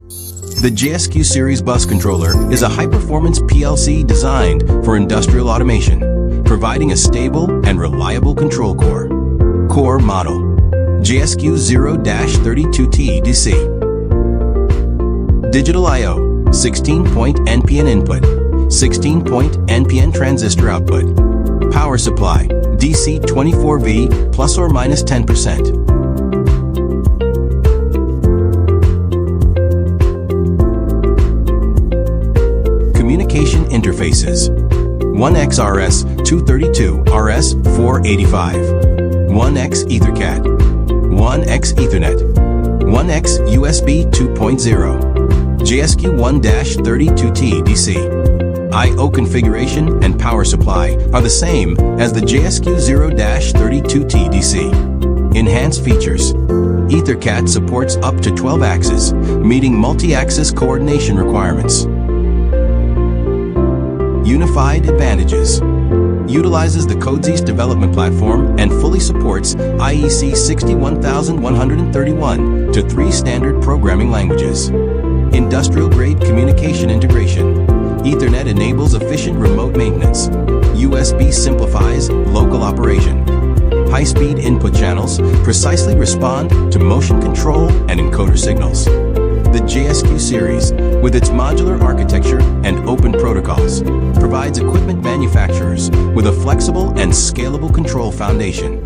The JSQ series bus controller is a high-performance PLC designed for industrial automation, providing a stable and reliable control core. Core model: JSQ 0-32T DC. Digital I/O: 16-point NPN input, 16-point NPN transistor output. Power supply: DC 24V plus or minus 10%. Communication interfaces: 1X RS-232 RS-485, 1X EtherCAT, 1X Ethernet, 1X USB 2.0, JSQ 1-32T DC. I/O configuration and power supply are the same as the JSQ 0-32T DC. Enhanced features: EtherCAT supports up to 12 axes, meeting multi-axis coordination requirements. Unified advantages: utilizes the CoDeSys development platform and fully supports IEC 61131 to 3 standard programming languages. Industrial-grade communication integration: Ethernet enables efficient remote maintenance. USB simplifies local operation. High-speed input channels precisely respond to motion control and encoder signals. The JSQ series, with its modular architecture and open protocols, provides equipment manufacturers with a flexible and scalable control foundation.